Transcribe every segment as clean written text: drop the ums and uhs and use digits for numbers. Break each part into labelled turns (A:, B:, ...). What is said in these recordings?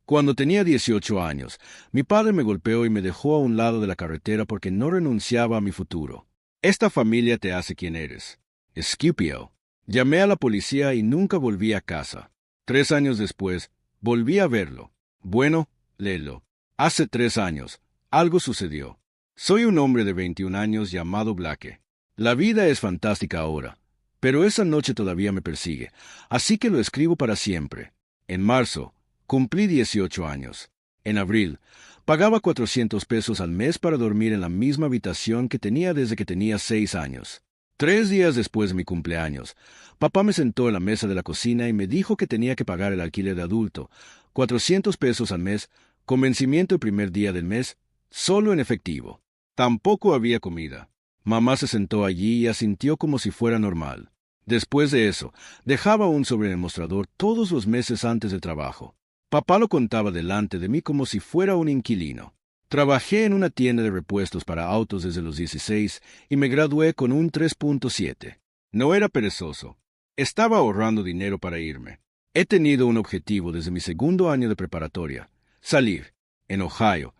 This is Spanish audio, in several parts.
A: Cuando tenía 18 años, mi padre me golpeó y me dejó a un lado de la carretera porque no renunciaba a mi futuro. Esta familia te hace quien eres. Scipio. Llamé a la policía y nunca volví a casa. 3 años después, volví a verlo. Bueno, léelo. Hace 3 años, algo sucedió. Soy un hombre de 21 años llamado Blake. La vida es fantástica ahora, pero esa noche todavía me persigue, así que lo escribo para siempre. En marzo, cumplí 18 años. En abril, pagaba 400 pesos al mes para dormir en la misma habitación que tenía desde que tenía 6 años. 3 días después de mi cumpleaños, papá me sentó en la mesa de la cocina y me dijo que tenía que pagar el alquiler de adulto, 400 pesos al mes, con vencimiento el primer día del mes, solo en efectivo. Tampoco había comida. Mamá se sentó allí y asintió como si fuera normal. Después de eso, dejaba un sobre el mostrador todos los meses antes del trabajo. Papá lo contaba delante de mí como si fuera un inquilino. Trabajé en una tienda de repuestos para autos desde los 16 y me gradué con un 3.7. No era perezoso. Estaba ahorrando dinero para irme. He tenido un objetivo desde mi segundo año de preparatoria: salir. En Ohio,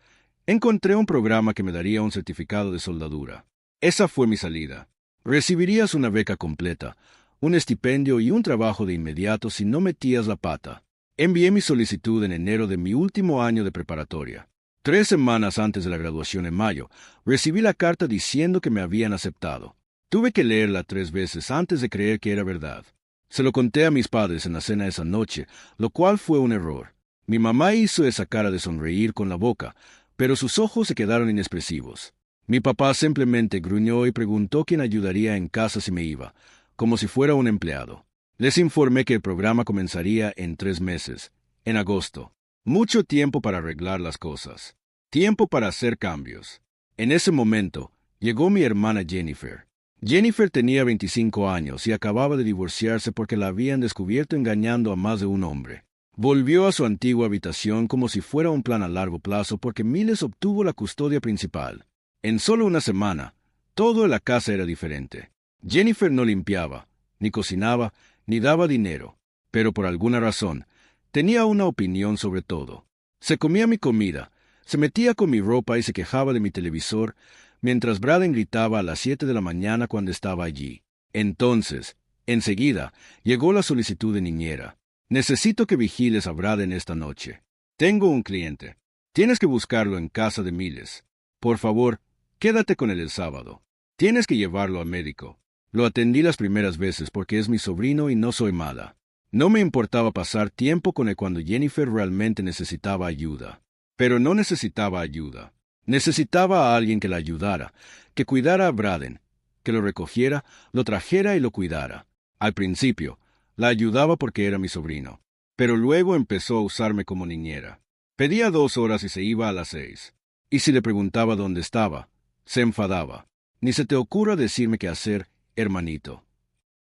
A: encontré un programa que me daría un certificado de soldadura. Esa fue mi salida. Recibirías una beca completa, un estipendio y un trabajo de inmediato si no metías la pata. Envié mi solicitud en enero de mi último año de preparatoria. 3 semanas antes de la graduación en mayo, recibí la carta diciendo que me habían aceptado. Tuve que leerla 3 veces antes de creer que era verdad. Se lo conté a mis padres en la cena esa noche, lo cual fue un error. Mi mamá hizo esa cara de sonreír con la boca, pero sus ojos se quedaron inexpresivos. Mi papá simplemente gruñó y preguntó quién ayudaría en casa si me iba, como si fuera un empleado. Les informé que el programa comenzaría en 3 meses, en agosto. Mucho tiempo para arreglar las cosas. Tiempo para hacer cambios. En ese momento, llegó mi hermana Jennifer. Jennifer tenía 25 años y acababa de divorciarse porque la habían descubierto engañando a más de un hombre. Volvió a su antigua habitación como si fuera un plan a largo plazo porque Miles obtuvo la custodia principal. En solo una semana, todo en la casa era diferente. Jennifer no limpiaba, ni cocinaba, ni daba dinero, pero por alguna razón, tenía una opinión sobre todo. Se comía mi comida, se metía con mi ropa y se quejaba de mi televisor, mientras Braden gritaba a las 7 de la mañana cuando estaba allí. Entonces, enseguida, llegó la solicitud de niñera. Necesito que vigiles a Braden esta noche. Tengo un cliente. Tienes que buscarlo en casa de Miles. Por favor, quédate con él el sábado. Tienes que llevarlo al médico. Lo atendí las primeras veces porque es mi sobrino y no soy mala. No me importaba pasar tiempo con él cuando Jennifer realmente necesitaba ayuda. Pero no necesitaba ayuda. Necesitaba a alguien que la ayudara, que cuidara a Braden, que lo recogiera, lo trajera y lo cuidara. Al principio, la ayudaba porque era mi sobrino. Pero luego empezó a usarme como niñera. Pedía 2 horas y se iba a las 6. Y si le preguntaba dónde estaba, se enfadaba. Ni se te ocurra decirme qué hacer, hermanito.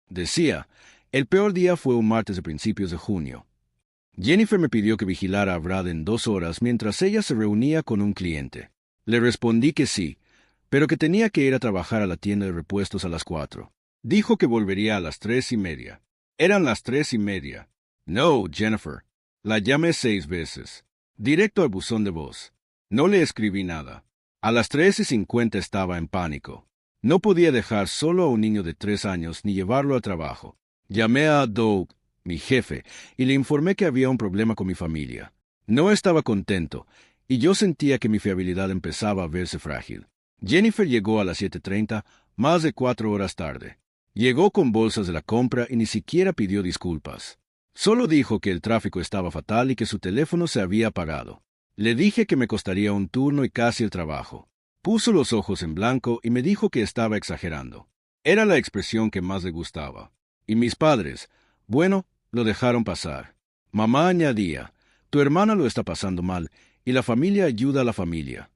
A: Decía, el peor día fue un martes de principios de junio. Jennifer me pidió que vigilara a Braden 2 horas mientras ella se reunía con un cliente. Le respondí que sí, pero que tenía que ir a trabajar a la tienda de repuestos a las 4. Dijo que volvería a las 3:30. Eran las 3:30. No, Jennifer. La llamé 6 veces. Directo al buzón de voz. No le escribí nada. A las 3:50 estaba en pánico. No podía dejar solo a un niño de 3 años ni llevarlo al trabajo. Llamé a Doug, mi jefe, y le informé que había un problema con mi familia. No estaba contento, y yo sentía que mi fiabilidad empezaba a verse frágil. Jennifer llegó a las 7:30, más de 4 horas tarde. Llegó con bolsas de la compra y ni siquiera pidió disculpas. Solo dijo que el tráfico estaba fatal y que su teléfono se había apagado. Le dije que me costaría un turno y casi el trabajo. Puso los ojos en blanco y me dijo que estaba exagerando. Era la expresión que más le gustaba. Y mis padres, bueno, lo dejaron pasar. Mamá añadía, tu hermana lo está pasando mal, y la familia ayuda a la familia.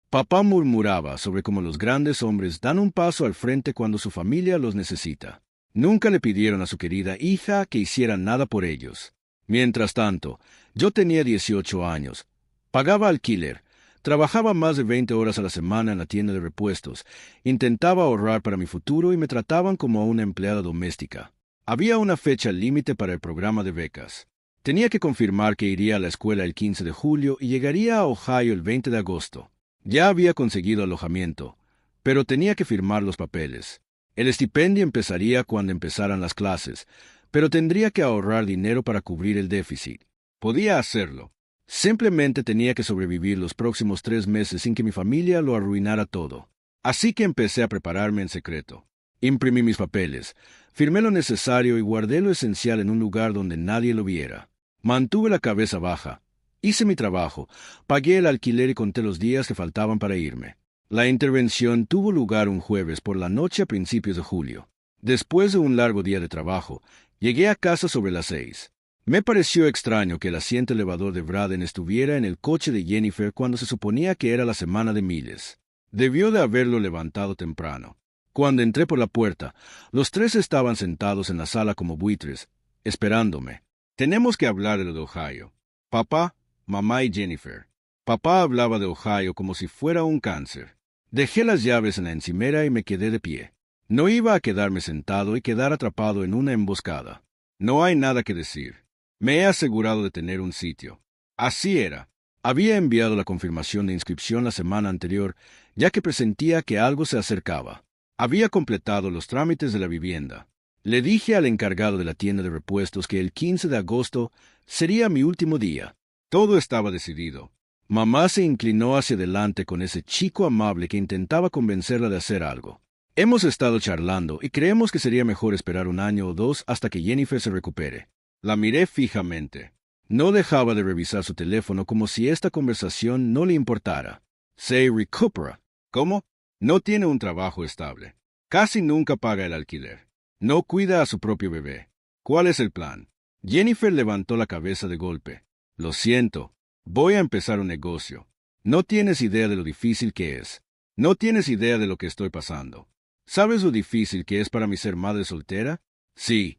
A: Papá murmuraba sobre cómo los grandes hombres dan un paso al frente cuando su familia los necesita. Nunca le pidieron a su querida hija que hiciera nada por ellos. Mientras tanto, yo tenía 18 años. Pagaba alquiler, trabajaba más de 20 horas a la semana en la tienda de repuestos, intentaba ahorrar para mi futuro y me trataban como a una empleada doméstica. Había una fecha límite para el programa de becas. Tenía que confirmar que iría a la escuela el 15 de julio y llegaría a Ohio el 20 de agosto. Ya había conseguido alojamiento, pero tenía que firmar los papeles. El estipendio empezaría cuando empezaran las clases, pero tendría que ahorrar dinero para cubrir el déficit. Podía hacerlo. Simplemente tenía que sobrevivir los próximos 3 meses sin que mi familia lo arruinara todo. Así que empecé a prepararme en secreto. Imprimí mis papeles, firmé lo necesario y guardé lo esencial en un lugar donde nadie lo viera. Mantuve la cabeza baja. Hice mi trabajo, pagué el alquiler y conté los días que faltaban para irme. La intervención tuvo lugar un jueves por la noche a principios de julio. Después de un largo día de trabajo, llegué a casa sobre las 6. Me pareció extraño que el asiento elevador de Braden estuviera en el coche de Jennifer cuando se suponía que era la semana de Miles. Debió de haberlo levantado temprano. Cuando entré por la puerta, los 3 estaban sentados en la sala como buitres, esperándome. Tenemos que hablar de lo de Ohio. Papá, mamá y Jennifer. Papá hablaba de Ohio como si fuera un cáncer. Dejé las llaves en la encimera y me quedé de pie. No iba a quedarme sentado y quedar atrapado en una emboscada. No hay nada que decir. Me he asegurado de tener un sitio. Así era. Había enviado la confirmación de inscripción la semana anterior, ya que presentía que algo se acercaba. Había completado los trámites de la vivienda. Le dije al encargado de la tienda de repuestos que el 15 de agosto sería mi último día. Todo estaba decidido. Mamá se inclinó hacia adelante con ese chico amable que intentaba convencerla de hacer algo. Hemos estado charlando y creemos que sería mejor esperar 1 año o 2 hasta que Jennifer se recupere. La miré fijamente. No dejaba de revisar su teléfono como si esta conversación no le importara. Se recupera. ¿Cómo? No tiene un trabajo estable. Casi nunca paga el alquiler. No cuida a su propio bebé. ¿Cuál es el plan? Jennifer levantó la cabeza de golpe. Lo siento. Voy a empezar un negocio. No tienes idea de lo difícil que es. No tienes idea de lo que estoy pasando. ¿Sabes lo difícil que es para mí ser madre soltera? Sí.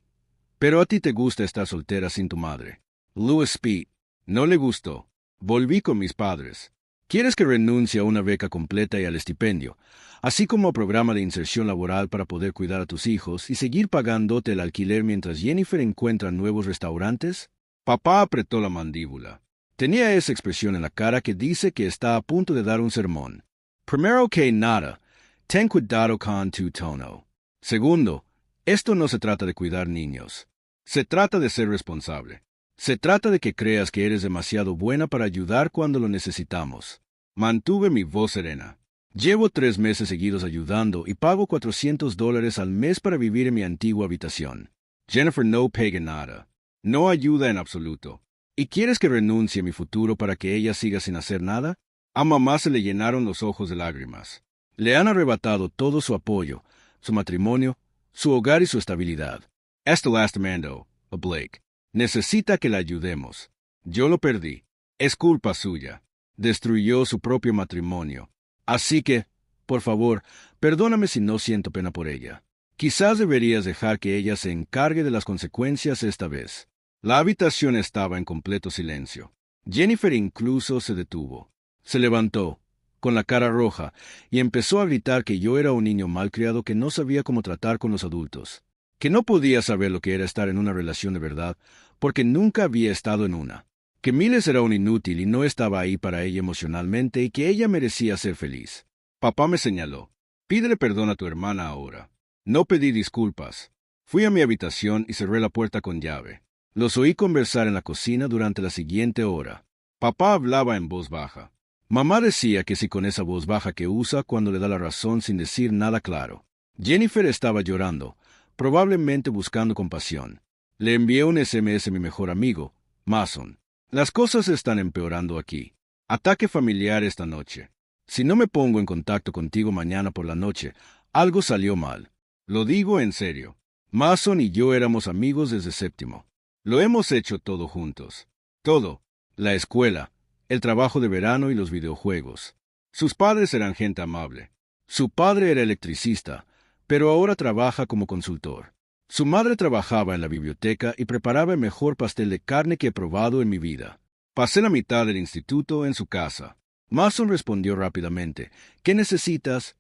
A: Pero a ti te gusta estar soltera sin tu madre. Louis Speed. No le gustó. Volví con mis padres. ¿Quieres que renuncie a una beca completa y al estipendio, así como a programa de inserción laboral para poder cuidar a tus hijos y seguir pagándote el alquiler mientras Jennifer encuentra nuevos restaurantes? Papá apretó la mandíbula. Tenía esa expresión en la cara que dice que está a punto de dar un sermón. Primero que nada, ten cuidado con tu tono. Segundo, esto no se trata de cuidar niños. Se trata de ser responsable. Se trata de que creas que eres demasiado buena para ayudar cuando lo necesitamos. Mantuve mi voz serena. Llevo 3 meses seguidos ayudando y pago $400 al mes para vivir en mi antigua habitación. Jennifer no paga nada. No ayuda en absoluto. ¿Y quieres que renuncie a mi futuro para que ella siga sin hacer nada? A mamá se le llenaron los ojos de lágrimas. Le han arrebatado todo su apoyo, su matrimonio, su hogar y su estabilidad. Esto lastimando a Blake. Necesita que la ayudemos. Yo lo perdí. Es culpa suya. Destruyó su propio matrimonio. Así que, por favor, perdóname si no siento pena por ella. Quizás deberías dejar que ella se encargue de las consecuencias esta vez. La habitación estaba en completo silencio. Jennifer incluso se detuvo. Se levantó, con la cara roja, y empezó a gritar que yo era un niño malcriado que no sabía cómo tratar con los adultos, que no podía saber lo que era estar en una relación de verdad, porque nunca había estado en una, que Miles era un inútil y no estaba ahí para ella emocionalmente y que ella merecía ser feliz. Papá me señaló. Pídele perdón a tu hermana ahora. No pedí disculpas. Fui a mi habitación y cerré la puerta con llave. Los oí conversar en la cocina durante la siguiente hora. Papá hablaba en voz baja. Mamá decía que sí con esa voz baja que usa cuando le da la razón sin decir nada claro. Jennifer estaba llorando, probablemente buscando compasión. Le envié un SMS a mi mejor amigo, Mason. Las cosas están empeorando aquí. Ataque familiar esta noche. Si no me pongo en contacto contigo mañana por la noche, algo salió mal. Lo digo en serio. Mason y yo éramos amigos desde séptimo. Lo hemos hecho todo juntos. Todo. La escuela, el trabajo de verano y los videojuegos. Sus padres eran gente amable. Su padre era electricista, pero ahora trabaja como consultor. Su madre trabajaba en la biblioteca y preparaba el mejor pastel de carne que he probado en mi vida. Pasé la mitad del instituto en su casa. Mason respondió rápidamente. ¿Qué necesitas?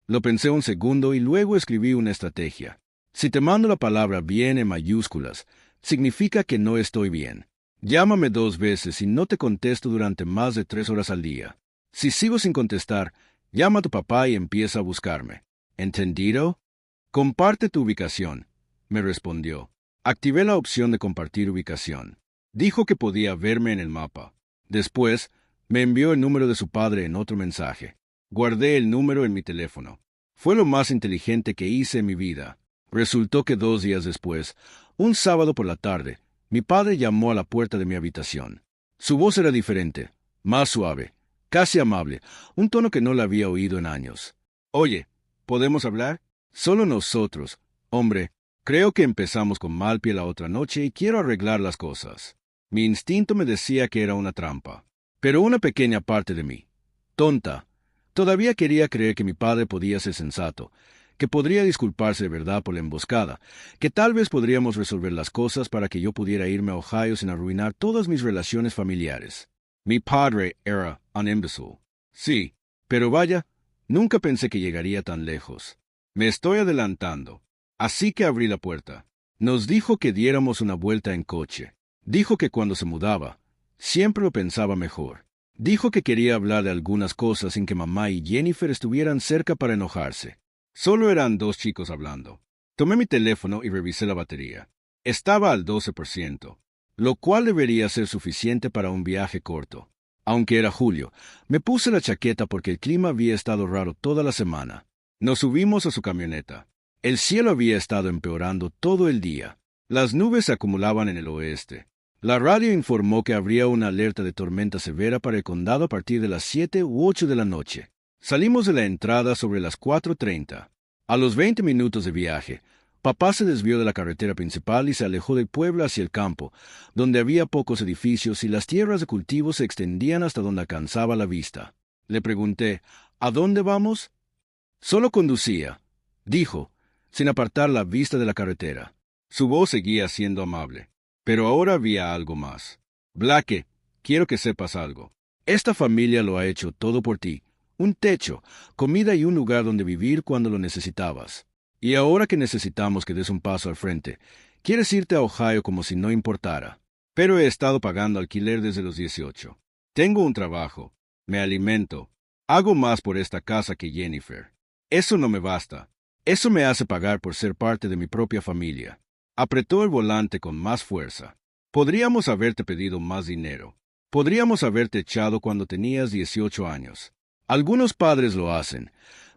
A: Lo pensé un segundo y luego escribí una estrategia. Si te mando la palabra bien en mayúsculas, significa que no estoy bien. Llámame 2 veces y no te contesto durante más de 3 horas al día. Si sigo sin contestar, llama a tu papá y empieza a buscarme. ¿Entendido? Comparte tu ubicación, me respondió. Activé la opción de compartir ubicación. Dijo que podía verme en el mapa. Después, me envió el número de su padre en otro mensaje. Guardé el número en mi teléfono. Fue lo más inteligente que hice en mi vida. Resultó que 2 días después, un sábado por la tarde, mi padre llamó a la puerta de mi habitación. Su voz era diferente, más suave, casi amable, un tono que no le había oído en años. Oye, ¿podemos hablar? Solo nosotros. Hombre, creo que empezamos con mal pie la otra noche y quiero arreglar las cosas. Mi instinto me decía que era una trampa. Pero una pequeña parte de mí, tonta, todavía quería creer que mi padre podía ser sensato, que podría disculparse de verdad por la emboscada, que tal vez podríamos resolver las cosas para que yo pudiera irme a Ohio sin arruinar todas mis relaciones familiares. Mi padre era un imbécil. Sí, pero vaya, nunca pensé que llegaría tan lejos. Me estoy adelantando. Así que abrí la puerta. Nos dijo que diéramos una vuelta en coche. Dijo que cuando se mudaba, siempre lo pensaba mejor. Dijo que quería hablar de algunas cosas sin que mamá y Jennifer estuvieran cerca para enojarse. Solo eran 2 chicos hablando. Tomé mi teléfono y revisé la batería. Estaba al 12%, lo cual debería ser suficiente para un viaje corto. Aunque era julio, me puse la chaqueta porque el clima había estado raro toda la semana. Nos subimos a su camioneta. El cielo había estado empeorando todo el día. Las nubes se acumulaban en el oeste. La radio informó que habría una alerta de tormenta severa para el condado a partir de las 7 u 8 de la noche. Salimos de la entrada sobre las 4:30. A los 20 minutos de viaje, papá se desvió de la carretera principal y se alejó del pueblo hacia el campo, donde había pocos edificios y las tierras de cultivo se extendían hasta donde alcanzaba la vista. Le pregunté, ¿a dónde vamos? Solo conducía, dijo, sin apartar la vista de la carretera. Su voz seguía siendo amable. Pero ahora había algo más. Blake, quiero que sepas algo. Esta familia lo ha hecho todo por ti. Un techo, comida y un lugar donde vivir cuando lo necesitabas. Y ahora que necesitamos que des un paso al frente, quieres irte a Ohio como si no importara. Pero he estado pagando alquiler desde los 18. Tengo un trabajo. Me alimento. Hago más por esta casa que Jennifer. Eso no me basta. Eso me hace pagar por ser parte de mi propia familia. Apretó el volante con más fuerza. Podríamos haberte pedido más dinero. Podríamos haberte echado cuando tenías 18 años. Algunos padres lo hacen,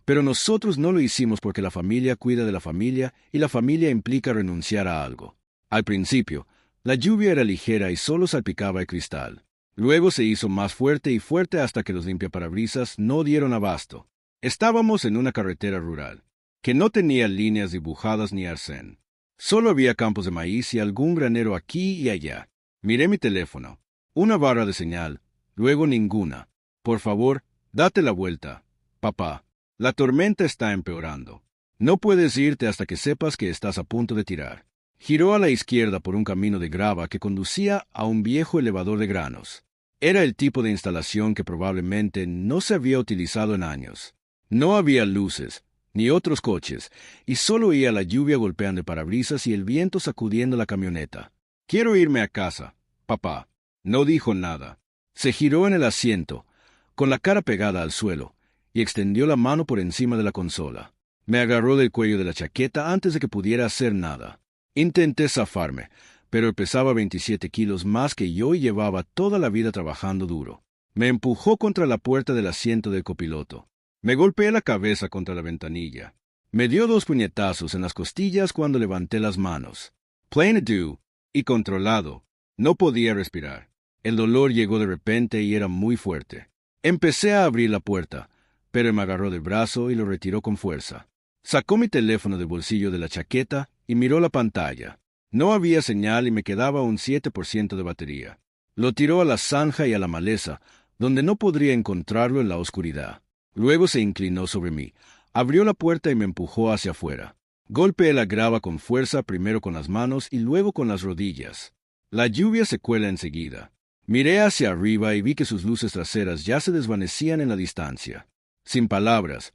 A: pero nosotros no lo hicimos porque la familia cuida de la familia y la familia implica renunciar a algo. Al principio, la lluvia era ligera y solo salpicaba el cristal. Luego se hizo más fuerte y fuerte hasta que los limpiaparabrisas no dieron abasto. Estábamos en una carretera rural, que no tenía líneas dibujadas ni arcén. Solo había campos de maíz y algún granero aquí y allá. Miré mi teléfono. Una barra de señal, luego ninguna. Por favor, date la vuelta, papá. La tormenta está empeorando. No puedes irte hasta que sepas que estás a punto de tirar. Giró a la izquierda por un camino de grava que conducía a un viejo elevador de granos. Era el tipo de instalación que probablemente no se había utilizado en años. No había luces, ni otros coches, y solo oía la lluvia golpeando el parabrisas y el viento sacudiendo la camioneta. Quiero irme a casa, papá. No dijo nada. Se giró en el asiento, con la cara pegada al suelo, y extendió la mano por encima de la consola. Me agarró del cuello de la chaqueta antes de que pudiera hacer nada. Intenté zafarme, pero él pesaba 27 kilos más que yo y llevaba toda la vida trabajando duro. Me empujó contra la puerta del asiento del copiloto. Me golpeé la cabeza contra la ventanilla. Me dio 2 puñetazos en las costillas cuando levanté las manos. Plain do, y controlado. No podía respirar. El dolor llegó de repente y era muy fuerte. Empecé a abrir la puerta, pero me agarró del brazo y lo retiró con fuerza. Sacó mi teléfono del bolsillo de la chaqueta y miró la pantalla. No había señal y me quedaba un 7% de batería. Lo tiró a la zanja y a la maleza, donde no podría encontrarlo en la oscuridad. Luego se inclinó sobre mí, abrió la puerta y me empujó hacia afuera. Golpeé la grava con fuerza, primero con las manos y luego con las rodillas. La lluvia se cuela enseguida. Miré hacia arriba y vi que sus luces traseras ya se desvanecían en la distancia. Sin palabras,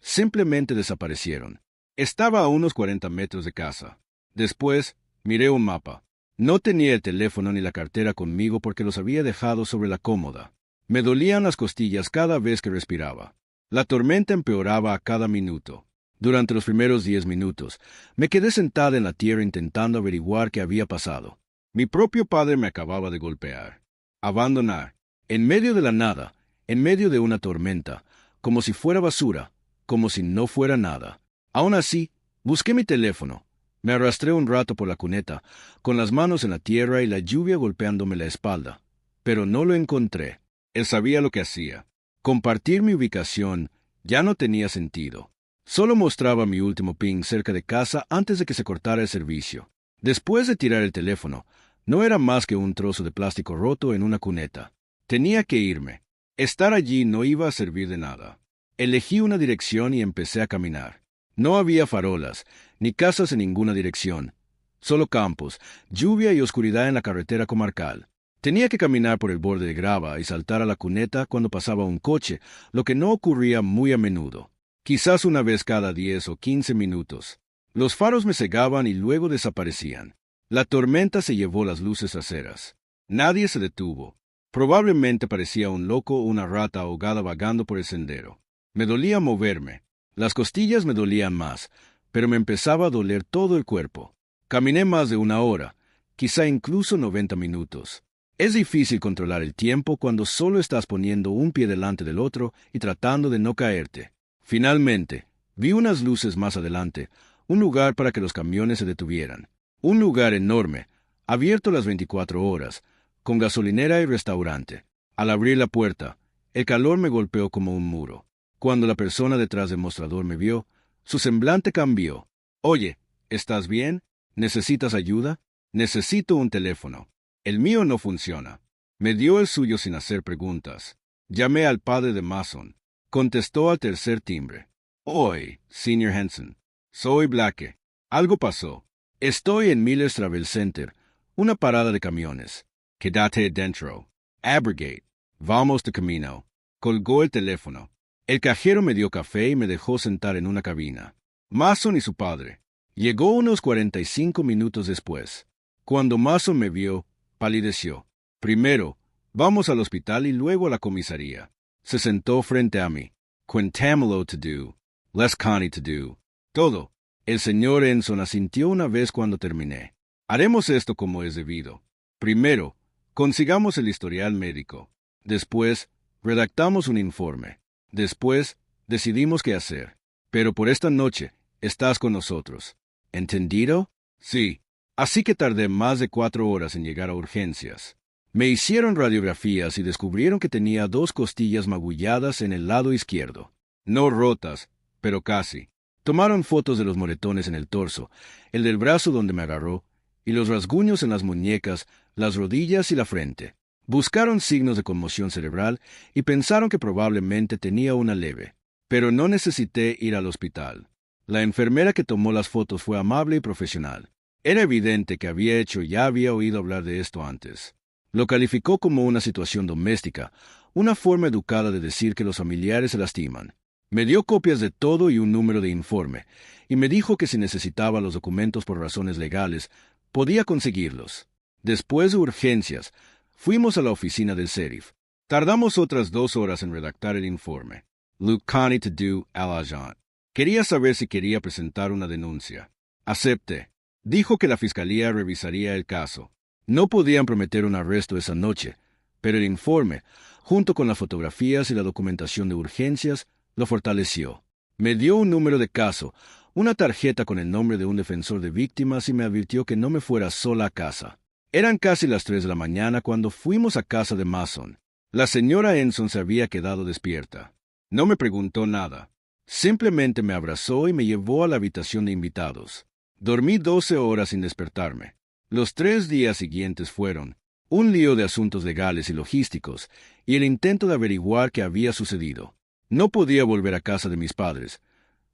A: simplemente desaparecieron. Estaba a unos 40 metros de casa. Después, miré un mapa. No tenía el teléfono ni la cartera conmigo porque los había dejado sobre la cómoda. Me dolían las costillas cada vez que respiraba. La tormenta empeoraba a cada minuto. Durante los primeros 10 minutos, me quedé sentada en la tierra intentando averiguar qué había pasado. Mi propio padre me acababa de golpear. Abandonar. En medio de la nada, en medio de una tormenta, como si fuera basura, como si no fuera nada. Aún así, busqué mi teléfono. Me arrastré un rato por la cuneta, con las manos en la tierra y la lluvia golpeándome la espalda. Pero no lo encontré. Él sabía lo que hacía. Compartir mi ubicación ya no tenía sentido. Solo mostraba mi último ping cerca de casa antes de que se cortara el servicio. Después de tirar el teléfono, no era más que un trozo de plástico roto en una cuneta. Tenía que irme. Estar allí no iba a servir de nada. Elegí una dirección y empecé a caminar. No había farolas, ni casas en ninguna dirección. Solo campos, lluvia y oscuridad en la carretera comarcal. Tenía que caminar por el borde de grava y saltar a la cuneta cuando pasaba un coche, lo que no ocurría muy a menudo. Quizás una vez cada 10 o 15 minutos. Los faros me cegaban y luego desaparecían. La tormenta se llevó las luces traseras. Nadie se detuvo. Probablemente parecía un loco o una rata ahogada vagando por el sendero. Me dolía moverme. Las costillas me dolían más, pero me empezaba a doler todo el cuerpo. Caminé más de una hora, quizá incluso 90 minutos. Es difícil controlar el tiempo cuando solo estás poniendo un pie delante del otro y tratando de no caerte. Finalmente, vi unas luces más adelante, un lugar para que los camiones se detuvieran. Un lugar enorme, abierto las 24 horas, con gasolinera y restaurante. Al abrir la puerta, el calor me golpeó como un muro. Cuando la persona detrás del mostrador me vio, su semblante cambió. «Oye, ¿estás bien? ¿Necesitas ayuda? Necesito un teléfono. El mío no funciona». Me dio el suyo sin hacer preguntas. Llamé al padre de Mason. Contestó al tercer timbre. «Hoy, señor Henson. Soy Blake. Algo pasó. Estoy en Miller's Travel Center, una parada de camiones. Quédate dentro. Abrogate. Vamos de camino». Colgó el teléfono. El cajero me dio café y me dejó sentar en una cabina. Mason y su padre. Llegó unos 45 minutos después. Cuando Mason me vio, palideció. «Primero, vamos al hospital y luego a la comisaría». Se sentó frente a mí. «Cuéntamelo to do. Les Connie to do. Todo». El señor Enson asintió una vez cuando terminé. «Haremos esto como es debido. Primero, consigamos el historial médico. Después, redactamos un informe. Después, decidimos qué hacer. Pero por esta noche, estás con nosotros. ¿Entendido?» «Sí». Así que tardé más de 4 horas en llegar a urgencias. Me hicieron radiografías y descubrieron que tenía 2 costillas magulladas en el lado izquierdo. No rotas, pero casi. Tomaron fotos de los moretones en el torso, el del brazo donde me agarró, y los rasguños en las muñecas, las rodillas y la frente. Buscaron signos de conmoción cerebral y pensaron que probablemente tenía una leve. Pero no necesité ir al hospital. La enfermera que tomó las fotos fue amable y profesional. Era evidente que ya había oído hablar de esto antes. Lo calificó como una situación doméstica, una forma educada de decir que los familiares se lastiman. Me dio copias de todo y un número de informe, y me dijo que si necesitaba los documentos por razones legales, podía conseguirlos. Después de urgencias, fuimos a la oficina del sheriff. Tardamos otras 2 horas en redactar el informe. Luke Connie to do al agent. Quería saber si quería presentar una denuncia. Acepté. Dijo que la fiscalía revisaría el caso. No podían prometer un arresto esa noche, pero el informe, junto con las fotografías y la documentación de urgencias, lo fortaleció. Me dio un número de caso, una tarjeta con el nombre de un defensor de víctimas y me advirtió que no me fuera sola a casa. Eran casi las 3 de la mañana cuando fuimos a casa de Mason. La señora Enson se había quedado despierta. No me preguntó nada. Simplemente me abrazó y me llevó a la habitación de invitados. Dormí 12 horas sin despertarme. Los 3 días siguientes fueron un lío de asuntos legales y logísticos y el intento de averiguar qué había sucedido. No podía volver a casa de mis padres,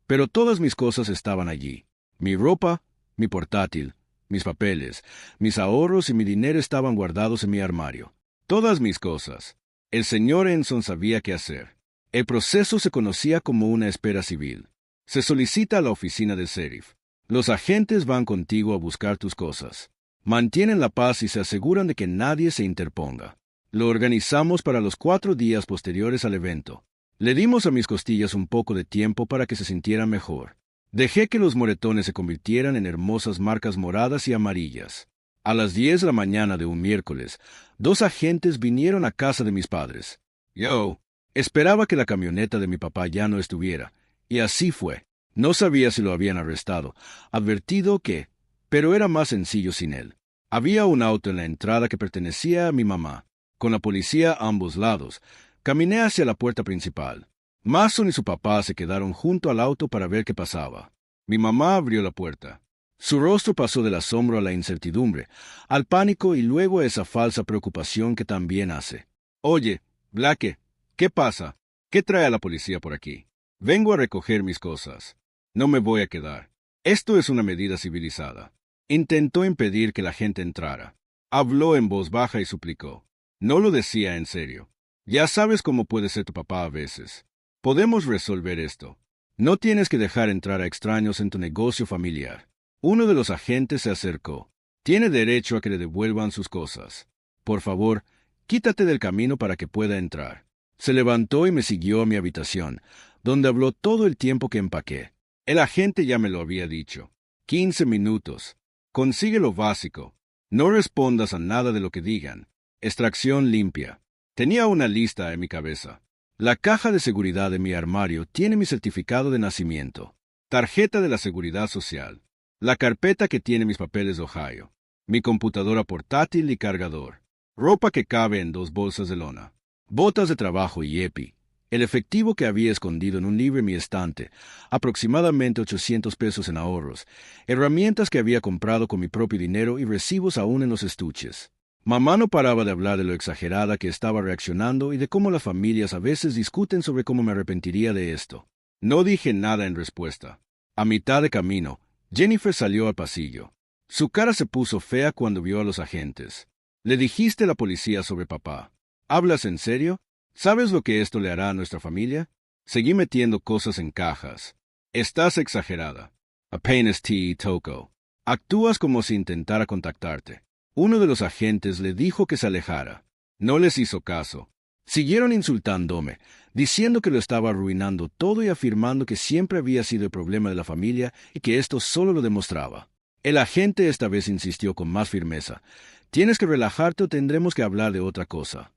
A: pero todas mis cosas estaban allí. Mi ropa, mi portátil, mis papeles, mis ahorros y mi dinero estaban guardados en mi armario. Todas mis cosas. El señor Enson sabía qué hacer. El proceso se conocía como una espera civil. Se solicita a la oficina del sheriff. Los agentes van contigo a buscar tus cosas. Mantienen la paz y se aseguran de que nadie se interponga. Lo organizamos para los 4 días posteriores al evento. Le dimos a mis costillas un poco de tiempo para que se sintieran mejor. Dejé que los moretones se convirtieran en hermosas marcas moradas y amarillas. A las 10 de la mañana de un miércoles, 2 agentes vinieron a casa de mis padres. Yo esperaba que la camioneta de mi papá ya no estuviera, y así fue. No sabía si lo habían arrestado, advertido que, pero era más sencillo sin él. Había un auto en la entrada que pertenecía a mi mamá. Con la policía a ambos lados, caminé hacia la puerta principal. Mason y su papá se quedaron junto al auto para ver qué pasaba. Mi mamá abrió la puerta. Su rostro pasó del asombro a la incertidumbre, al pánico y luego a esa falsa preocupación que también hace. Oye, Blake, ¿qué pasa? ¿Qué trae a la policía por aquí? Vengo a recoger mis cosas. No me voy a quedar. Esto es una medida civilizada. Intentó impedir que la gente entrara. Habló en voz baja y suplicó. No lo decía en serio. Ya sabes cómo puede ser tu papá a veces. Podemos resolver esto. No tienes que dejar entrar a extraños en tu negocio familiar. Uno de los agentes se acercó. Tiene derecho a que le devuelvan sus cosas. Por favor, quítate del camino para que pueda entrar. Se levantó y me siguió a mi habitación, donde habló todo el tiempo que empaqué. El agente ya me lo había dicho. 15 minutos. Consigue lo básico. No respondas a nada de lo que digan. Extracción limpia. Tenía una lista en mi cabeza. La caja de seguridad de mi armario tiene mi certificado de nacimiento. Tarjeta de la Seguridad Social. La carpeta que tiene mis papeles de Ohio. Mi computadora portátil y cargador. Ropa que cabe en 2 bolsas de lona. Botas de trabajo y EPI. El efectivo que había escondido en un libro en mi estante. Aproximadamente 800 pesos en ahorros. Herramientas que había comprado con mi propio dinero y recibos aún en los estuches. Mamá no paraba de hablar de lo exagerada que estaba reaccionando y de cómo las familias a veces discuten sobre cómo me arrepentiría de esto. No dije nada en respuesta. A mitad de camino, Jennifer salió al pasillo. Su cara se puso fea cuando vio a los agentes. ¿Le dijiste a la policía sobre papá? ¿Hablas en serio? ¿Sabes lo que esto le hará a nuestra familia? Seguí metiendo cosas en cajas. Estás exagerada. Apenas te toco. Actúas como si intentara contactarte. Uno de los agentes le dijo que se alejara. No les hizo caso. Siguieron insultándome, diciendo que lo estaba arruinando todo y afirmando que siempre había sido el problema de la familia y que esto solo lo demostraba. El agente esta vez insistió con más firmeza. Tienes que relajarte o tendremos que hablar de otra cosa.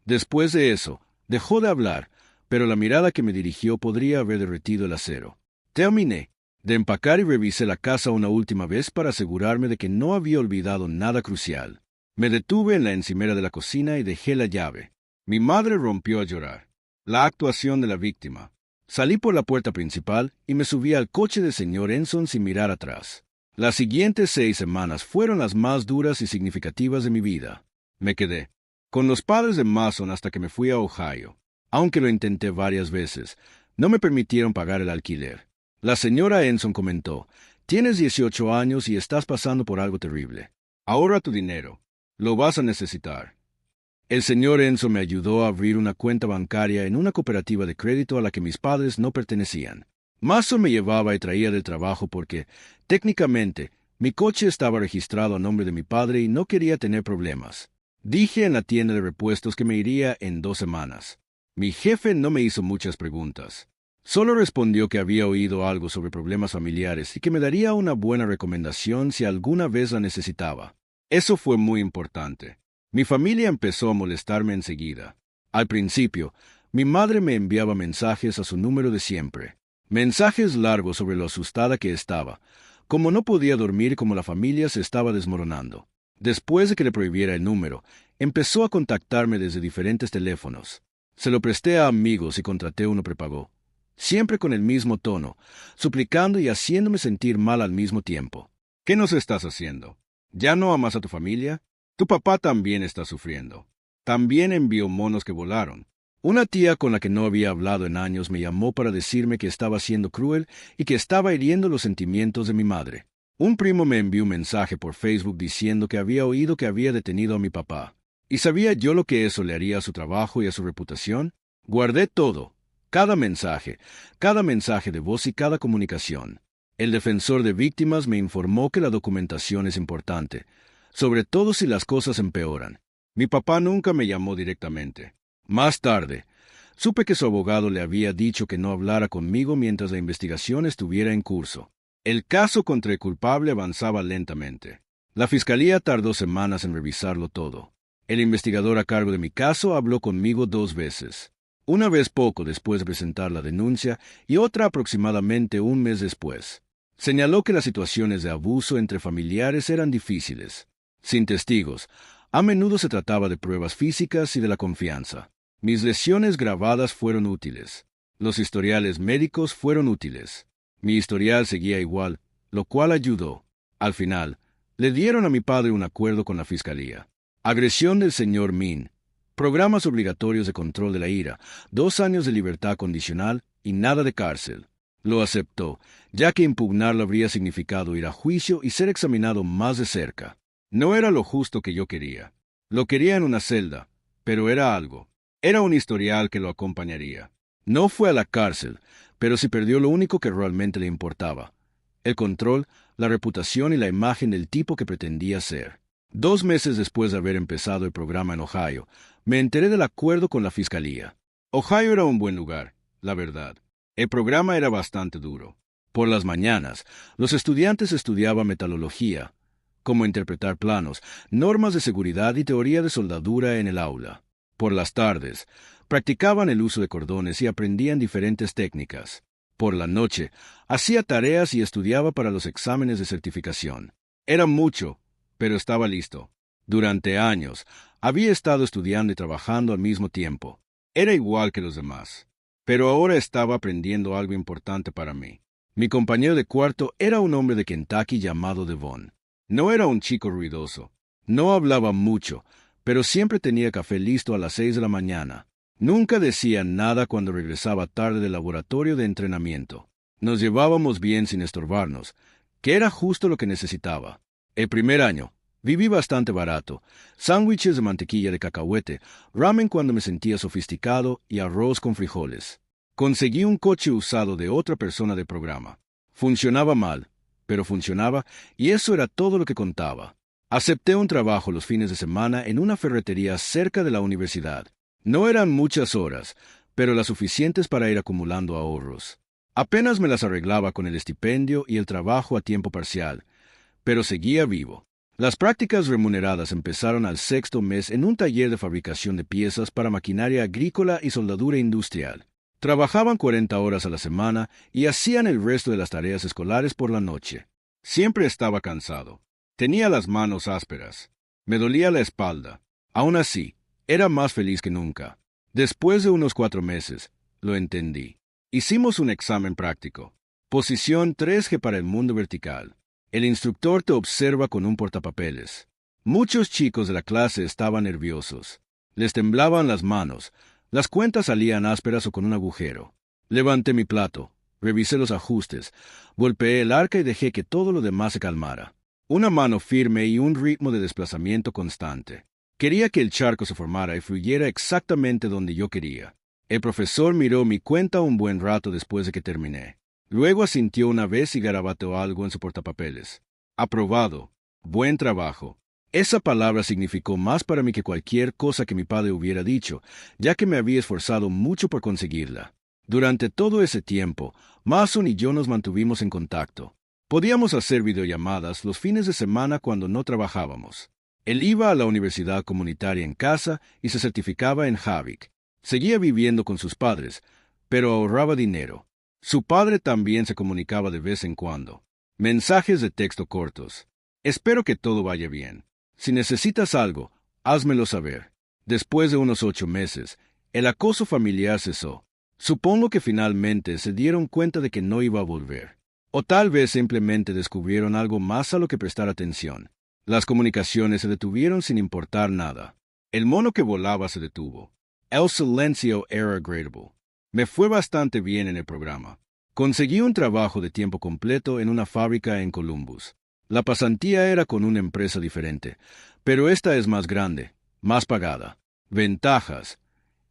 A: Después de eso, dejó de hablar, pero la mirada que me dirigió podría haber derretido el acero. Terminé de empacar y revisé la casa una última vez para asegurarme de que no había olvidado nada crucial. Me detuve en la encimera de la cocina y dejé la llave. Mi madre rompió a llorar. La actuación de la víctima. Salí por la puerta principal y me subí al coche del señor Enson sin mirar atrás. Las siguientes 6 semanas fueron las más duras y significativas de mi vida. Me quedé con los padres de Mason hasta que me fui a Ohio. Aunque lo intenté varias veces, no me permitieron pagar el alquiler. La señora Enson comentó, tienes 18 años y estás pasando por algo terrible. Ahorra tu dinero. Lo vas a necesitar. El señor Enson me ayudó a abrir una cuenta bancaria en una cooperativa de crédito a la que mis padres no pertenecían. Mason me llevaba y traía del trabajo porque, técnicamente, mi coche estaba registrado a nombre de mi padre y no quería tener problemas. Dije en la tienda de repuestos que me iría en 2 semanas. Mi jefe no me hizo muchas preguntas. Solo respondió que había oído algo sobre problemas familiares y que me daría una buena recomendación si alguna vez la necesitaba. Eso fue muy importante. Mi familia empezó a molestarme enseguida. Al principio, mi madre me enviaba mensajes a su número de siempre. Mensajes largos sobre lo asustada que estaba, como no podía dormir como la familia se estaba desmoronando. Después de que le prohibiera el número, empezó a contactarme desde diferentes teléfonos. Se lo presté a amigos y contraté uno prepago. Siempre con el mismo tono, suplicando y haciéndome sentir mal al mismo tiempo. ¿Qué nos estás haciendo? ¿Ya no amas a tu familia? Tu papá también está sufriendo. También envió monos que volaron. Una tía con la que no había hablado en años me llamó para decirme que estaba siendo cruel y que estaba hiriendo los sentimientos de mi madre. Un primo me envió un mensaje por Facebook diciendo que había oído que había detenido a mi papá. ¿Y sabía yo lo que eso le haría a su trabajo y a su reputación? Guardé todo. Cada mensaje de voz y cada comunicación. El defensor de víctimas me informó que la documentación es importante. sobre todo si las cosas empeoran. Mi papá nunca me llamó directamente. Más tarde, supe que su abogado le había dicho que no hablara conmigo mientras la investigación estuviera en curso. El caso contra el culpable avanzaba lentamente. La fiscalía tardó semanas en revisarlo todo. El investigador a cargo de mi caso habló conmigo 2 veces. Una vez poco después de presentar la denuncia y otra aproximadamente un mes después. Señaló que las situaciones de abuso entre familiares eran difíciles. Sin testigos, a menudo se trataba de pruebas físicas y de la confianza. Mis lesiones grabadas fueron útiles. Los historiales médicos fueron útiles. Mi historial seguía igual, lo cual ayudó. Al final, le dieron a mi padre un acuerdo con la fiscalía. Agresión del señor Min. Programas obligatorios de control de la ira, 2 años de libertad condicional y nada de cárcel. Lo aceptó, ya que impugnarlo habría significado ir a juicio y ser examinado más de cerca. No era lo justo que yo quería. Lo quería en una celda, pero era algo. Era un historial que lo acompañaría. No fue a la cárcel, pero sí perdió lo único que realmente le importaba: el control, la reputación y la imagen del tipo que pretendía ser. 2 meses después de haber empezado el programa en Ohio, me enteré del acuerdo con la fiscalía. Ohio era un buen lugar, la verdad. El programa era bastante duro. Por las mañanas, los estudiantes estudiaban metalología, cómo interpretar planos, normas de seguridad y teoría de soldadura en el aula. Por las tardes, practicaban el uso de cordones y aprendían diferentes técnicas. Por la noche, hacía tareas y estudiaba para los exámenes de certificación. Era mucho, pero estaba listo. Durante años, había estado estudiando y trabajando al mismo tiempo. Era igual que los demás. Pero ahora estaba aprendiendo algo importante para mí. Mi compañero de cuarto era un hombre de Kentucky llamado Devon. No era un chico ruidoso. No hablaba mucho, pero siempre tenía café listo a las 6 de la mañana. Nunca decía nada cuando regresaba tarde del laboratorio de entrenamiento. Nos llevábamos bien sin estorbarnos, que era justo lo que necesitaba. El primer año, viví bastante barato: sándwiches de mantequilla de cacahuete, ramen cuando me sentía sofisticado y arroz con frijoles. Conseguí un coche usado de otra persona del programa. Funcionaba mal, pero funcionaba, y eso era todo lo que contaba. Acepté un trabajo los fines de semana en una ferretería cerca de la universidad. No eran muchas horas, pero las suficientes para ir acumulando ahorros. Apenas me las arreglaba con el estipendio y el trabajo a tiempo parcial, pero seguía vivo. Las prácticas remuneradas empezaron al 6º mes en un taller de fabricación de piezas para maquinaria agrícola y soldadura industrial. Trabajaban 40 horas a la semana y hacían el resto de las tareas escolares por la noche. Siempre estaba cansado. Tenía las manos ásperas. Me dolía la espalda. Aún así, era más feliz que nunca. Después de unos 4 meses, lo entendí. Hicimos un examen práctico. Posición 3G para el mundo vertical. El instructor te observa con un portapapeles. Muchos chicos de la clase estaban nerviosos. Les temblaban las manos. Las cuentas salían ásperas o con un agujero. Levanté mi plato, revisé los ajustes, golpeé el arca y dejé que todo lo demás se calmara. Una mano firme y un ritmo de desplazamiento constante. Quería que el charco se formara y fluyera exactamente donde yo quería. El profesor miró mi cuenta un buen rato después de que terminé. Luego asintió una vez y garabateó algo en su portapapeles. Aprobado. Buen trabajo. Esa palabra significó más para mí que cualquier cosa que mi padre hubiera dicho, ya que me había esforzado mucho por conseguirla. Durante todo ese tiempo, Mason y yo nos mantuvimos en contacto. Podíamos hacer videollamadas los fines de semana cuando no trabajábamos. Él iba a la universidad comunitaria en casa y se certificaba en Havik. Seguía viviendo con sus padres, pero ahorraba dinero. Su padre también se comunicaba de vez en cuando. Mensajes de texto cortos. Espero que todo vaya bien. Si necesitas algo, házmelo saber. Después de unos 8 meses, el acoso familiar cesó. Supongo que finalmente se dieron cuenta de que no iba a volver. O tal vez simplemente descubrieron algo más a lo que prestar atención. Las comunicaciones se detuvieron sin importar nada. El mono que volaba se detuvo. El silencio era agradable. Me fue bastante bien en el programa. Conseguí un trabajo de tiempo completo en una fábrica en Columbus. La pasantía era con una empresa diferente, pero esta es más grande, más pagada. Ventajas.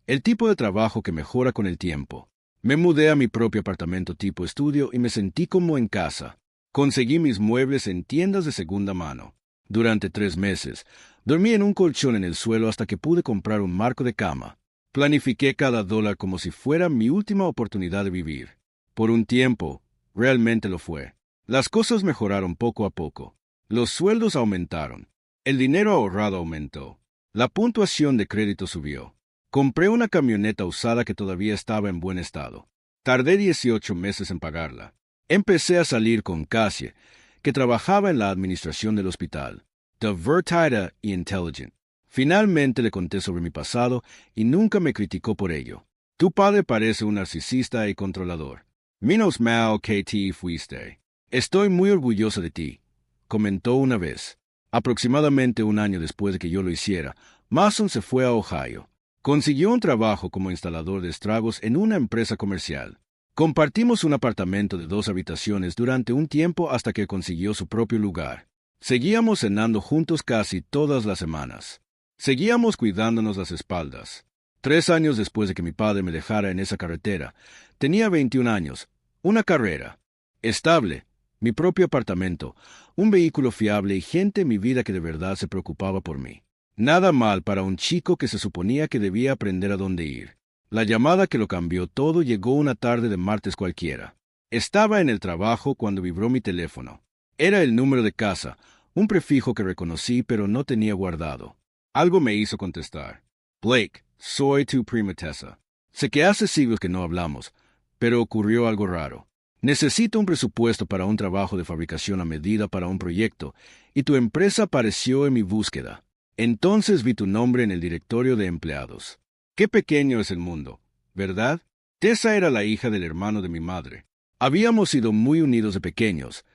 A: El tipo de trabajo que mejora con el tiempo. Me mudé a mi propio apartamento tipo estudio y me sentí como en casa. Conseguí mis muebles en tiendas de segunda mano. Durante 3 meses, dormí en un colchón en el suelo hasta que pude comprar un marco de cama. Planifiqué cada dólar como si fuera mi última oportunidad de vivir. Por un tiempo, realmente lo fue. Las cosas mejoraron poco a poco. Los sueldos aumentaron. El dinero ahorrado aumentó. La puntuación de crédito subió. Compré una camioneta usada que todavía estaba en buen estado. Tardé 18 meses en pagarla. Empecé a salir con Cassie, que trabajaba en la administración del hospital. Divertida y intelligent. Finalmente le conté sobre mi pasado y nunca me criticó por ello. Tu padre parece un narcisista y controlador. Menos mal que te fuiste. Estoy muy orgullosa de ti, comentó una vez. Aproximadamente un año después de que yo lo hiciera, Mason se fue a Ohio. Consiguió un trabajo como instalador de estragos en una empresa comercial. Compartimos un apartamento de 2 habitaciones durante un tiempo hasta que consiguió su propio lugar. Seguíamos cenando juntos casi todas las semanas. Seguíamos cuidándonos las espaldas. 3 años después de que mi padre me dejara en esa carretera, tenía 21 años, una carrera estable, mi propio apartamento, un vehículo fiable y gente en mi vida que de verdad se preocupaba por mí. Nada mal para un chico que se suponía que debía aprender a dónde ir. La llamada que lo cambió todo llegó una tarde de martes cualquiera. Estaba en el trabajo cuando vibró mi teléfono. Era el número de casa, un prefijo que reconocí pero no tenía guardado. Algo me hizo contestar. Blake, soy tu prima Tessa. Sé que hace siglos que no hablamos, pero ocurrió algo raro. Necesito un presupuesto para un trabajo de fabricación a medida para un proyecto, y tu empresa apareció en mi búsqueda. Entonces vi tu nombre en el directorio de empleados. Qué pequeño es el mundo, ¿verdad? Tessa era la hija del hermano de mi madre. Habíamos sido muy unidos de pequeños,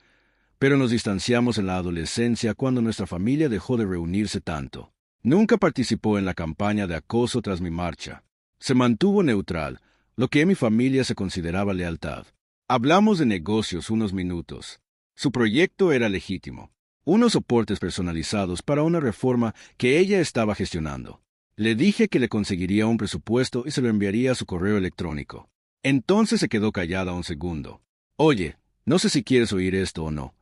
A: pero nos distanciamos en la adolescencia cuando nuestra familia dejó de reunirse tanto. Nunca participó en la campaña de acoso tras mi marcha. Se mantuvo neutral, lo que en mi familia se consideraba lealtad. Hablamos de negocios unos minutos. Su proyecto era legítimo. Unos soportes personalizados para una reforma que ella estaba gestionando. Le dije que le conseguiría un presupuesto y se lo enviaría a su correo electrónico. Entonces se quedó callada un segundo. Oye, no sé si quieres oír esto o no,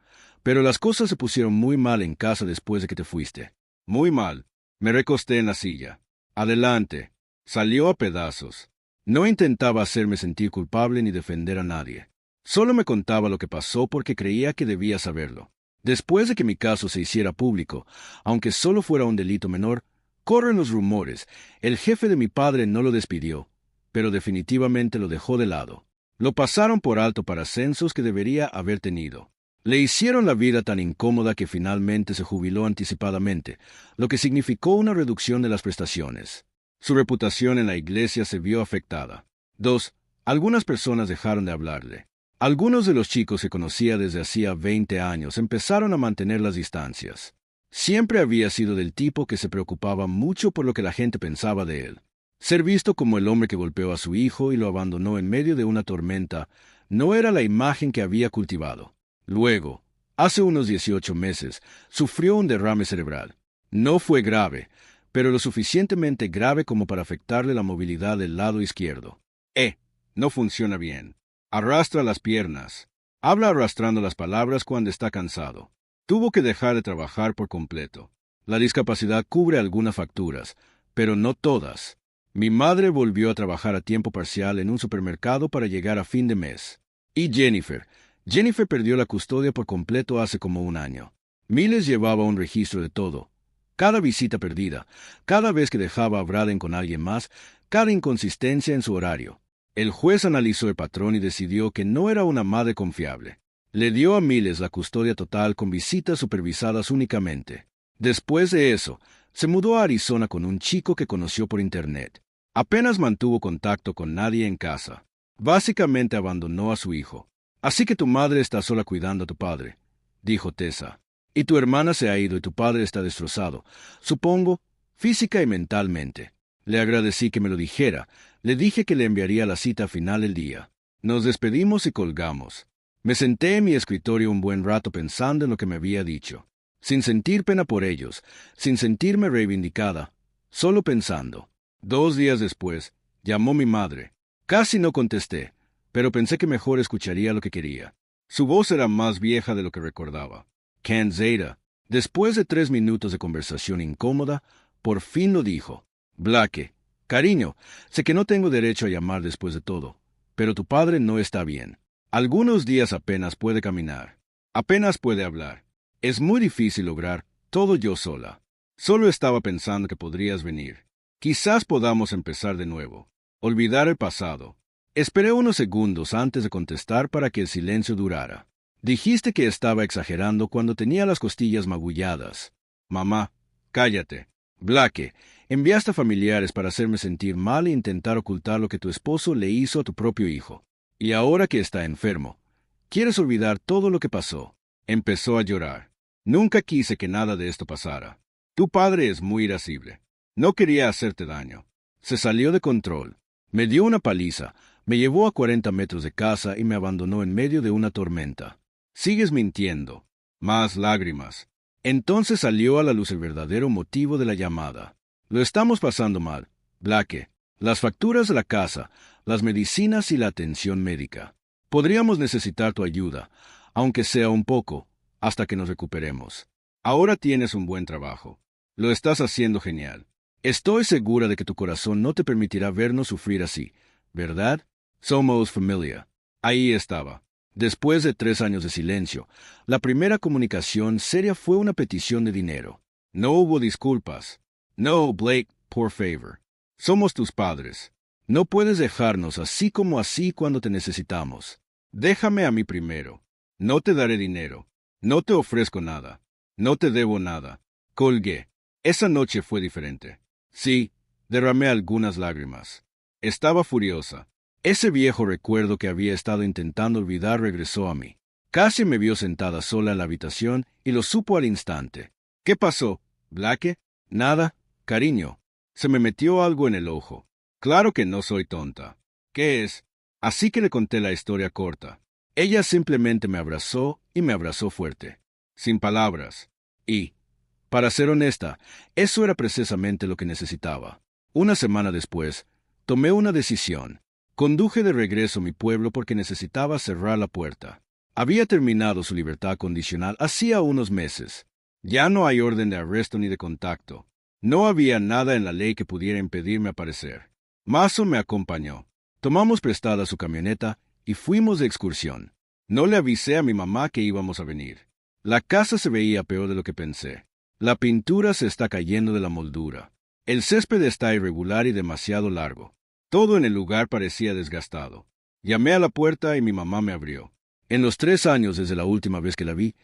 A: pero las cosas se pusieron muy mal en casa después de que te fuiste. Muy mal. Me recosté en la silla. Adelante. Salió a pedazos. No intentaba hacerme sentir culpable ni defender a nadie. Solo me contaba lo que pasó porque creía que debía saberlo. Después de que mi caso se hiciera público, aunque solo fuera un delito menor, corren los rumores. El jefe de mi padre no lo despidió, pero definitivamente lo dejó de lado. Lo pasaron por alto para ascensos que debería haber tenido. Le hicieron la vida tan incómoda que finalmente se jubiló anticipadamente, lo que significó una reducción de las prestaciones. Su reputación en la iglesia se vio afectada. 2. Algunas personas dejaron de hablarle. Algunos de los chicos que conocía desde hacía 20 años empezaron a mantener las distancias. Siempre había sido del tipo que se preocupaba mucho por lo que la gente pensaba de él. Ser visto como el hombre que golpeó a su hijo y lo abandonó en medio de una tormenta no era la imagen que había cultivado. Luego, hace unos 18 meses, sufrió un derrame cerebral. No fue grave, pero lo suficientemente grave como para afectarle la movilidad del lado izquierdo. No funciona bien. Arrastra las piernas. Habla arrastrando las palabras cuando está cansado. Tuvo que dejar de trabajar por completo. La discapacidad cubre algunas facturas, pero no todas. Mi madre volvió a trabajar a tiempo parcial en un supermercado para llegar a fin de mes. Y Jennifer perdió la custodia por completo hace como un año. Miles llevaba un registro de todo. Cada visita perdida, cada vez que dejaba a Braden con alguien más, cada inconsistencia en su horario. El juez analizó el patrón y decidió que no era una madre confiable. Le dio a Miles la custodia total con visitas supervisadas únicamente. Después de eso, se mudó a Arizona con un chico que conoció por internet. Apenas mantuvo contacto con nadie en casa. Básicamente abandonó a su hijo. Así que tu madre está sola cuidando a tu padre, dijo Tessa. Y tu hermana se ha ido y tu padre está destrozado, supongo, física y mentalmente. Le agradecí que me lo dijera. Le dije que le enviaría la cita final del día. Nos despedimos y colgamos. Me senté en mi escritorio un buen rato pensando en lo que me había dicho. Sin sentir pena por ellos, sin sentirme reivindicada, solo pensando. 2 días después, llamó mi madre. Casi no contesté, pero pensé que mejor escucharía lo que quería. Su voz era más vieja de lo que recordaba. Ken Zeta, Después de 3 minutos de conversación incómoda, por fin lo dijo. Blake, cariño, sé que no tengo derecho a llamar después de todo, pero tu padre no está bien. Algunos días apenas puede caminar. Apenas puede hablar. Es muy difícil lograr todo yo sola. Solo estaba pensando que podrías venir. Quizás podamos empezar de nuevo. Olvidar el pasado. Esperé unos segundos antes de contestar para que el silencio durara. Dijiste que estaba exagerando cuando tenía las costillas magulladas. Mamá, cállate. Blake, enviaste a familiares para hacerme sentir mal e intentar ocultar lo que tu esposo le hizo a tu propio hijo. Y ahora que está enfermo, ¿quieres olvidar todo lo que pasó? Empezó a llorar. Nunca quise que nada de esto pasara. Tu padre es muy irascible. No quería hacerte daño. Se salió de control. Me dio una paliza, me llevó a 40 metros de casa y me abandonó en medio de una tormenta. Sigues mintiendo. Más lágrimas. Entonces salió a la luz el verdadero motivo de la llamada. Lo estamos pasando mal, Blake. Las facturas de la casa, las medicinas y la atención médica. Podríamos necesitar tu ayuda, aunque sea un poco, hasta que nos recuperemos. Ahora tienes un buen trabajo. Lo estás haciendo genial. Estoy segura de que tu corazón no te permitirá vernos sufrir así, ¿verdad? Somos familia. Ahí estaba. Después de 3 años de silencio, la primera comunicación seria fue una petición de dinero. No hubo disculpas. No, Blake, por favor. Somos tus padres. No puedes dejarnos así como así cuando te necesitamos. Déjame a mí primero. No te daré dinero. No te ofrezco nada. No te debo nada. Colgué. Esa noche fue diferente. Sí, derramé algunas lágrimas. Estaba furiosa. Ese viejo recuerdo que había estado intentando olvidar regresó a mí. Casi me vio sentada sola en la habitación y lo supo al instante. ¿Qué pasó, Blake? Nada, cariño. Se me metió algo en el ojo. Claro que no soy tonta. ¿Qué es? Así que le conté la historia corta. Ella simplemente me abrazó y me abrazó fuerte. Sin palabras. Y, para ser honesta, eso era precisamente lo que necesitaba. Una semana después, tomé una decisión. Conduje de regreso a mi pueblo porque necesitaba cerrar la puerta. Había terminado su libertad condicional hacía unos meses. Ya no hay orden de arresto ni de contacto. No había nada en la ley que pudiera impedirme aparecer. Mazo me acompañó. Tomamos prestada su camioneta y fuimos de excursión. No le avisé a mi mamá que íbamos a venir. La casa se veía peor de lo que pensé. La pintura se está cayendo de la moldura. El césped está irregular y demasiado largo. Todo en el lugar parecía desgastado. Llamé a la puerta y mi mamá me abrió. En los 3 años desde la última vez que la vi,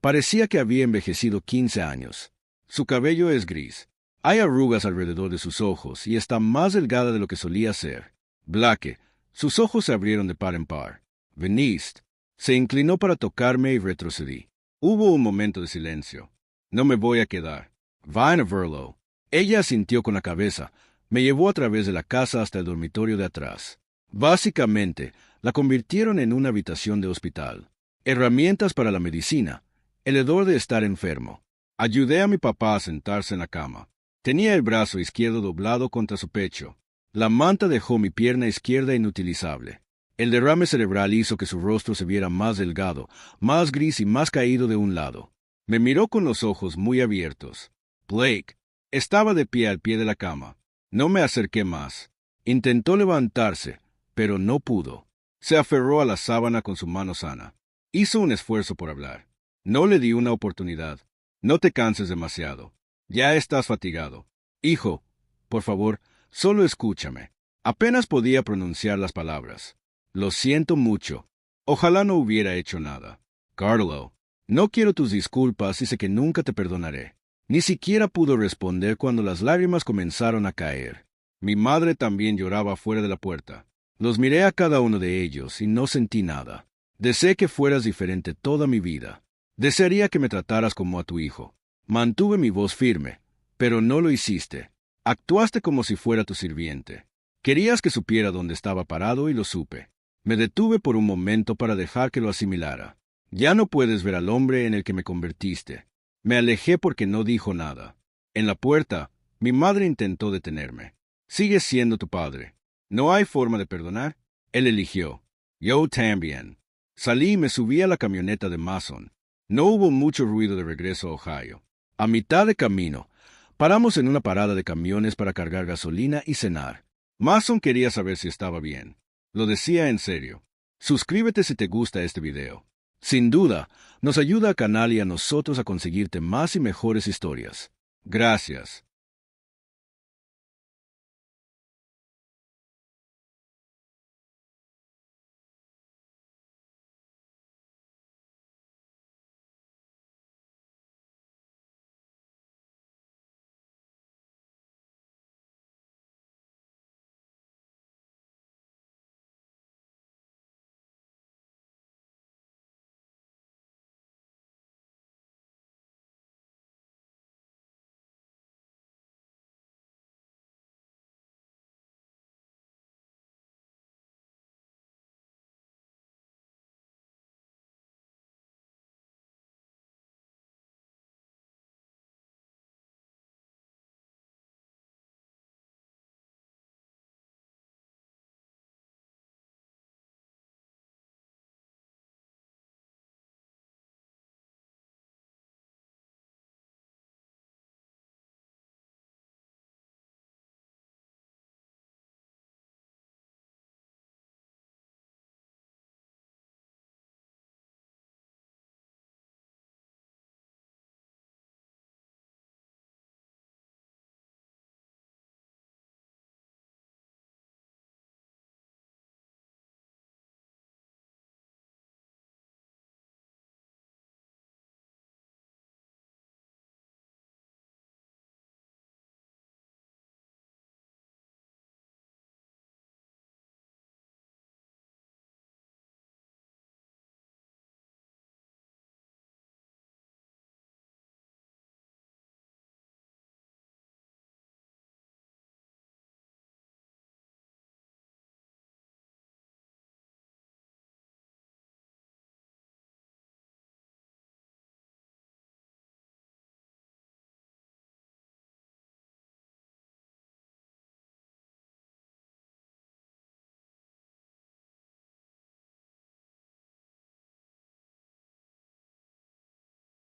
A: parecía que había envejecido 15 años. Su cabello es gris. Hay arrugas alrededor de sus ojos y está más delgada de lo que solía ser. Blake, sus ojos se abrieron de par en par. Veniste. Se inclinó para tocarme y retrocedí. Hubo un momento de silencio. No me voy a quedar. Vayan a verlo. Ella asintió con la cabeza. Me llevó a través de la casa hasta el dormitorio de atrás. Básicamente, la convirtieron en una habitación de hospital. Herramientas para la medicina. El hedor de estar enfermo. Ayudé a mi papá a sentarse en la cama. Tenía el brazo izquierdo doblado contra su pecho. La manta dejó mi pierna izquierda inutilizable. El derrame cerebral hizo que su rostro se viera más delgado, más gris y más caído de un lado. Me miró con los ojos muy abiertos. Blake. Estaba de pie al pie de la cama. No me acerqué más. Intentó levantarse, pero no pudo. Se aferró a la sábana con su mano sana. Hizo un esfuerzo por hablar. No le di una oportunidad. No te canses demasiado. Ya estás fatigado. Hijo, por favor, solo escúchame. Apenas podía pronunciar las palabras. Lo siento mucho. Ojalá no hubiera hecho nada. Carlo, no quiero tus disculpas y sé que nunca te perdonaré. Ni siquiera pudo responder cuando las lágrimas comenzaron a caer. Mi madre también lloraba fuera de la puerta. Los miré a cada uno de ellos y no sentí nada. Deseé que fueras diferente toda mi vida. Desearía que me trataras como a tu hijo. Mantuve mi voz firme, pero no lo hiciste. Actuaste como si fuera tu sirviente. Querías que supiera dónde estaba parado y lo supe. Me detuve por un momento para dejar que lo asimilara. Ya no puedes ver al hombre en el que me convertiste. Me alejé porque no dijo nada. En la puerta, mi madre intentó detenerme. Sigues siendo tu padre. ¿No hay forma de perdonar? Él eligió. Yo también. Salí y me subí a la camioneta de Mason. No hubo mucho ruido de regreso a Ohio. A mitad de camino, paramos en una parada de camiones para cargar gasolina y cenar. Mason quería saber si estaba bien. Lo decía en serio. Suscríbete si te gusta este video. Sin duda, nos ayuda a Canal y a nosotros a conseguirte más y mejores historias. Gracias.